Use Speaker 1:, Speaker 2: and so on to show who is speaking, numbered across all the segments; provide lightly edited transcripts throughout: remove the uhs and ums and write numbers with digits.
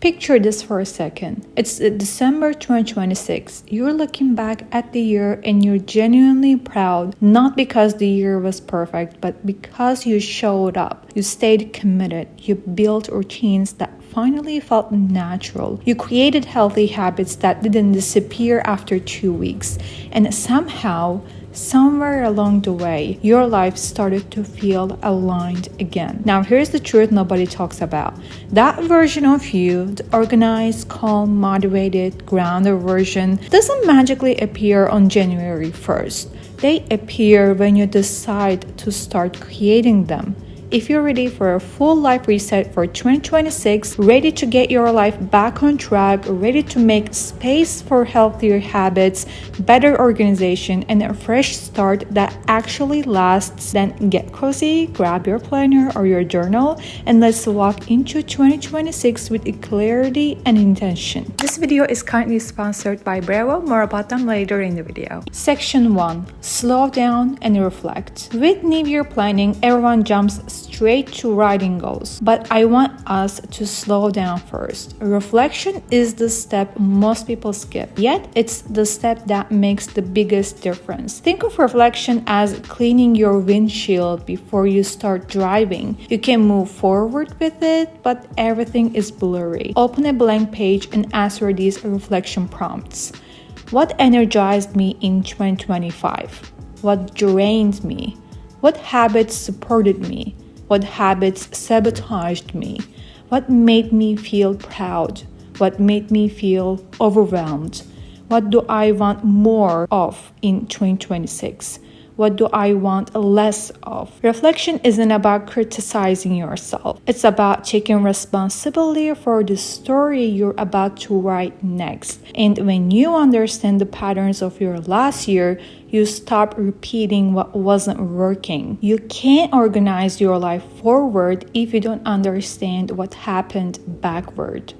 Speaker 1: Picture this for a second. It's December 2026. You're looking back at the year and you're genuinely proud, not because the year was perfect, but because you showed up. You stayed committed. You built routines that finally felt natural. You created healthy habits that didn't disappear after 2 weeks. And somehow, somewhere along the way, your life started to feel aligned again. Now, here's the truth nobody talks about. That version of you, the organized, calm, motivated, grounded version, doesn't magically appear on January 1st. They appear when you decide to start creating them. If you're ready for a full life reset for 2026, ready to get your life back on track, ready to make space for healthier habits, better organization, and a fresh start that actually lasts, then get cozy, grab your planner or your journal, and let's walk into 2026 with clarity and intention. This video is currently sponsored by Bravo. More about them later in the video. Section 1. Slow down and reflect. With New Year planning, everyone jumps straight to writing goals, but I want us to slow down first. Reflection is the step most people skip, yet it's the step that makes the biggest difference. Think of reflection as cleaning your windshield before you start driving. You can move forward with it, but everything is blurry. Open a blank page and answer these reflection prompts. What energized me in 2025? What drained me? What habits supported me? What habits sabotaged me? What made me feel proud? What made me feel overwhelmed? What do I want more of in 2026? What do I want less of? Reflection isn't about criticizing yourself. It's about taking responsibility for the story you're about to write next. And when you understand the patterns of your last year, you stop repeating what wasn't working. You can't organize your life forward if you don't understand what happened backward.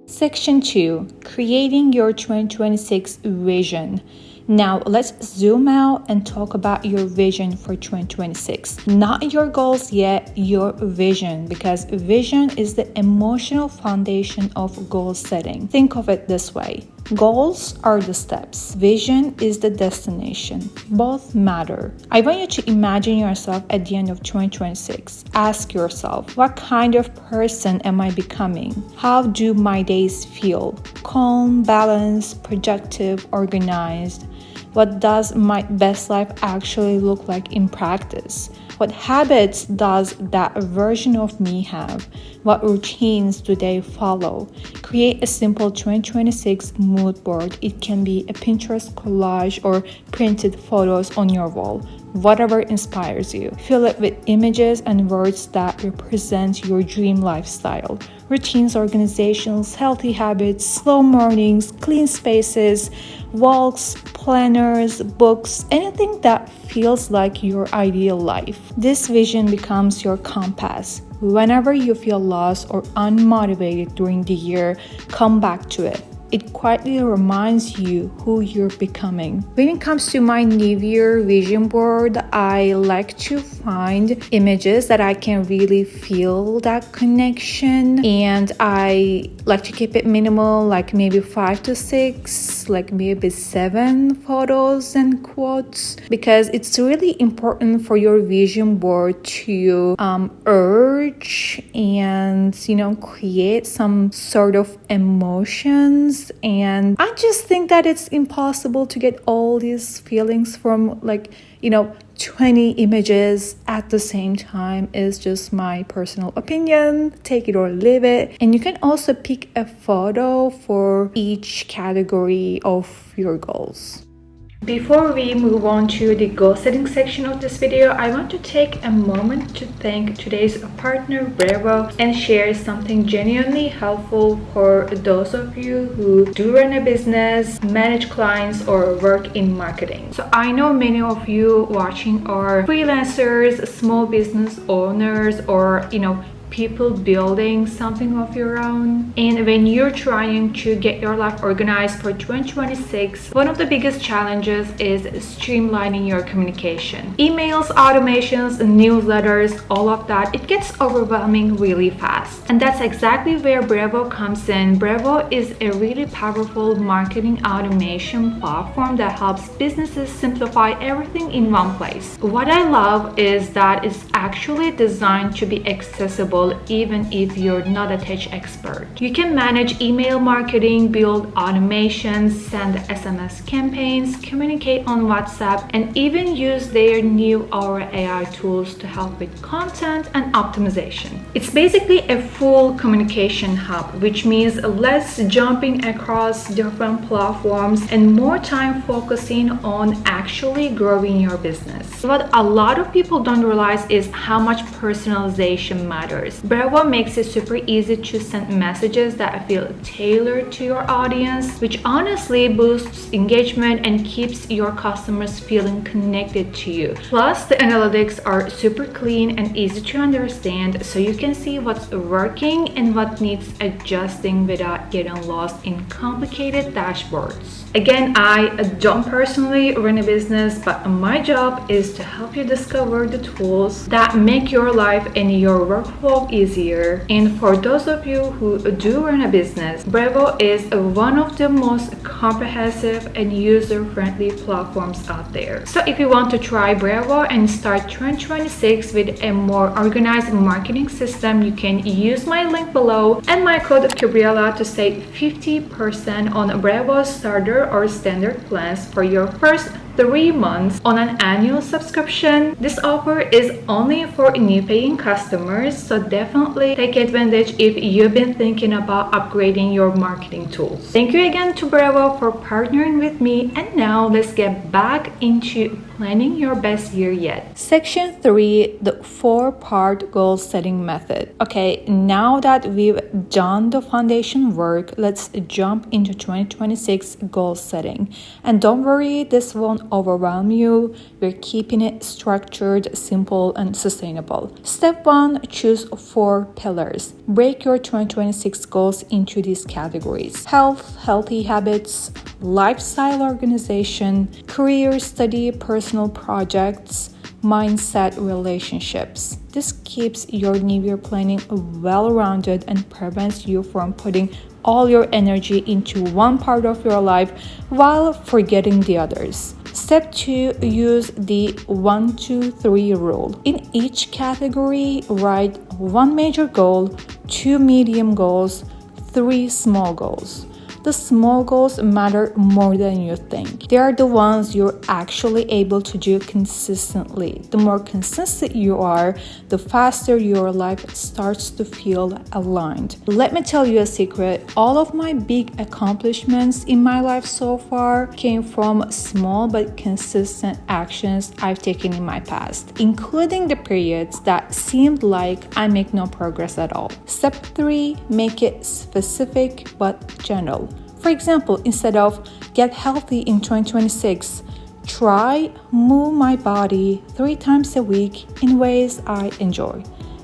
Speaker 1: Section 2. Creating your 2026 vision. Now, let's zoom out and talk about your vision for 2026. Not your goals yet, your vision, because vision is the emotional foundation of goal setting. Think of it this way. Goals are the steps. Vision is the destination. Both matter. I want you to imagine yourself at the end of 2026. Ask yourself, what kind of person am I becoming? How do my days feel? Calm, balanced, productive, organized? What does my best life actually look like in practice? What habits does that version of me have? What routines do they follow? Create a simple 2026 mood board. It can be a Pinterest collage or printed photos on your wall. Whatever inspires you. Fill it with images and words that represent your dream lifestyle. Routines, organizations, healthy habits, slow mornings, clean spaces, walks, planners, books, anything that feels like your ideal life. This vision becomes your compass. Whenever you feel lost or unmotivated during the year, come back to it. It quietly reminds you who you're becoming. When it comes to my New Year vision board, I like to find images that I can really feel that connection, and I like to keep it minimal, like maybe 5 to 6, like maybe 7 photos and quotes, because it's really important for your vision board to urge and create some sort of emotions. And I just think that it's impossible to get all these feelings from 20 images at the same time. Is just my personal opinion. Take it or leave it. And you can also pick a photo for each category of your goals. Before we move on to the goal setting section of this video, I want to take a moment to thank today's partner Bravo and share something genuinely helpful for those of you who do run a business, manage clients, or work in marketing. So I know many of you watching are freelancers, small business owners, or people building something of your own. And when you're trying to get your life organized for 2026, one of the biggest challenges is streamlining your communication. Emails, automations, newsletters, all of that, it gets overwhelming really fast. And that's exactly where Brevo comes in. Brevo is a really powerful marketing automation platform that helps businesses simplify everything in one place. What I love is that it's actually designed to be accessible even if you're not a tech expert. You can manage email marketing, build automations, send SMS campaigns, communicate on WhatsApp, and even use their new Aura AI tools to help with content and optimization. It's basically a full communication hub, which means less jumping across different platforms and more time focusing on actually growing your business. What a lot of people don't realize is how much personalization matters. Brevo makes it super easy to send messages that feel tailored to your audience, which honestly boosts engagement and keeps your customers feeling connected to you. Plus, the analytics are super clean and easy to understand, so you can see what's working and what needs adjusting without getting lost in complicated dashboards. Again, I don't personally run a business, but my job is to help you discover the tools that make your life and your workflow easier. And for those of you who do run a business, Brevo is one of the most comprehensive and user-friendly platforms out there. So if you want to try Brevo and start 2026 with a more organized marketing system, you can use my link below and my code Gabriela to save 50% on Brevo's starter or standard plans for your first 3 months on an annual subscription. This offer is only for new paying customers, so definitely take advantage if you've been thinking about upgrading your marketing tools. Thank you again to Brevo for partnering with me, and now let's get back into planning your best year yet. Section 3, the 4-part goal setting method. Okay, now that we've done the foundation work, let's jump into 2026 goal setting. And don't worry, this won't overwhelm you. We're keeping it structured, simple, and sustainable. Step 1, choose 4 pillars. Break your 2026 goals into these categories: health, healthy habits, lifestyle organization, career, study, personal projects, mindset, relationships. This keeps your new year planning well-rounded and prevents you from putting all your energy into one part of your life while forgetting the others. Step 2, use the 1-2-3 rule. In each category, write 1 major goal, 2 medium goals, 3 small goals. The small goals matter more than you think. They are the ones you're actually able to do consistently. The more consistent you are, the faster your life starts to feel aligned. Let me tell you a secret. All of my big accomplishments in my life so far came from small but consistent actions I've taken in my past, including the periods that seemed like I make no progress at all. Step 3, make it specific but general. For example, instead of get healthy in 2026, try move my body 3 times a week in ways I enjoy.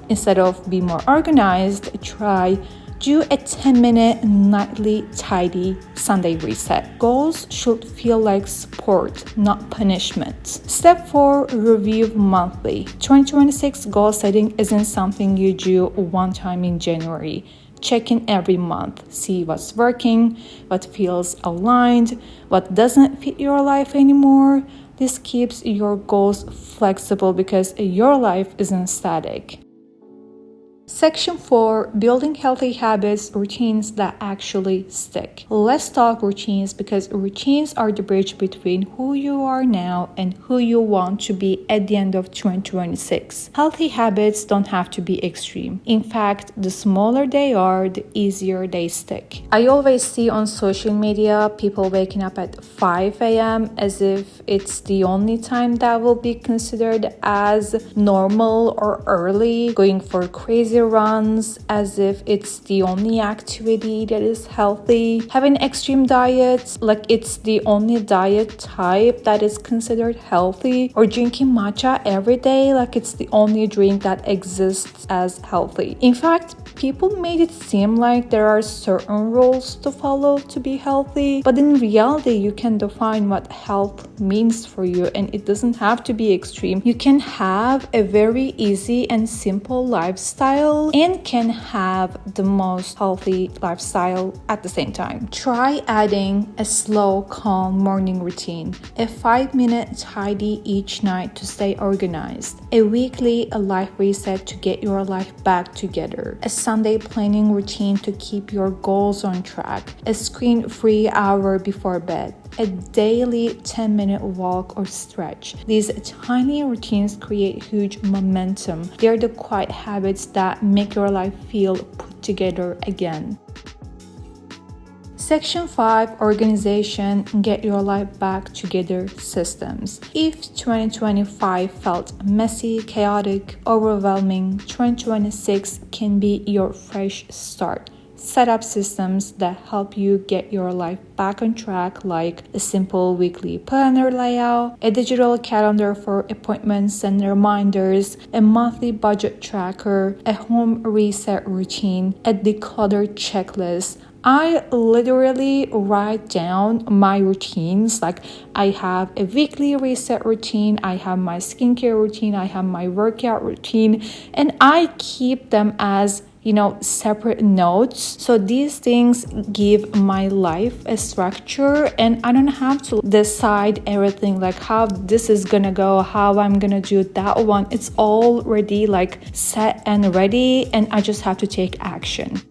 Speaker 1: Instead of be more organized, try do a 10-minute nightly tidy Sunday reset. Goals should feel like sport, not punishment. Step 4, review monthly. 2026 goal setting isn't something you do one time in January. Check in every month, see what's working, what feels aligned, what doesn't fit your life anymore. This keeps your goals flexible because your life isn't static. Section 4, building healthy habits, routines that actually stick. Let's talk routines because routines are the bridge between who you are now and who you want to be at the end of 2026. Healthy habits don't have to be extreme. In fact, the smaller they are, the easier they stick. I always see on social media people waking up at 5 a.m. as if it's the only time that will be considered as normal or early, going for crazy runs as if it's the only activity that is healthy, having extreme diets like it's the only diet type that is considered healthy, or drinking matcha every day like it's the only drink that exists as healthy. In fact, people made it seem like there are certain rules to follow to be healthy, but in reality, you can define what health means for you, and it doesn't have to be extreme. You can have a very easy and simple lifestyle and can have the most healthy lifestyle at the same time. Try adding a slow, calm morning routine, a 5-minute tidy each night to stay organized, a weekly life reset to get your life back together, a Sunday planning routine to keep your goals on track, a screen-free hour before bed, a daily 10-minute walk or stretch. These tiny routines create huge momentum. They're the quiet habits that make your life feel put together again. Section 5, Organization, Get Your Life Back Together Systems. If 2025 felt messy, chaotic, overwhelming, 2026 can be your fresh start. Set up systems that help you get your life back on track, like a simple weekly planner layout, a digital calendar for appointments and reminders, a monthly budget tracker, a home reset routine, a declutter checklist. I literally write down my routines. Like, I have a weekly reset routine, I have my skincare routine, I have my workout routine, and I keep them as separate notes. So these things give my life a structure, and I don't have to decide everything, like how this is gonna go, how I'm gonna do that one. It's already like set and ready, and I just have to take action.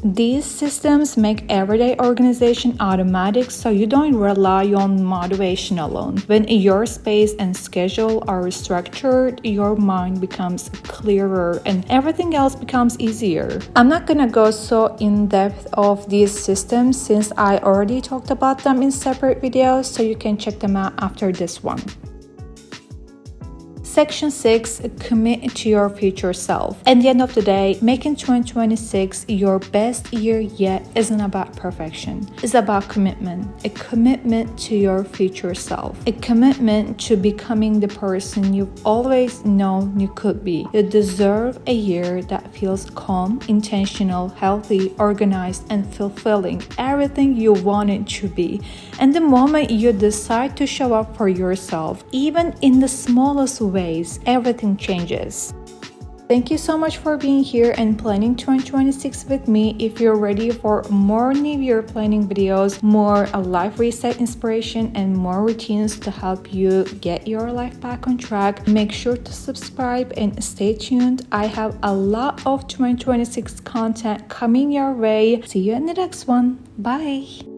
Speaker 1: These systems make everyday organization automatic, so you don't rely on motivation alone. When your space and schedule are structured, your mind becomes clearer and everything else becomes easier. I'm not gonna go so in depth of these systems since I already talked about them in separate videos, so you can check them out after this one. Section 6, Commit to your future self. At the end of the day, making 2026 your best year yet isn't about perfection. It's about commitment. A commitment to your future self. A commitment to becoming the person you've always known you could be. You deserve a year that feels calm, intentional, healthy, organized, and fulfilling. Everything you want it to be. And the moment you decide to show up for yourself, even in the smallest way, everything changes. Thank you so much for being here and planning 2026 with me. If you're ready for more New Year planning videos, more life reset inspiration, and more routines to help you get your life back on track, make sure to subscribe and stay tuned. I have a lot of 2026 content coming your way. See you in the next one. Bye.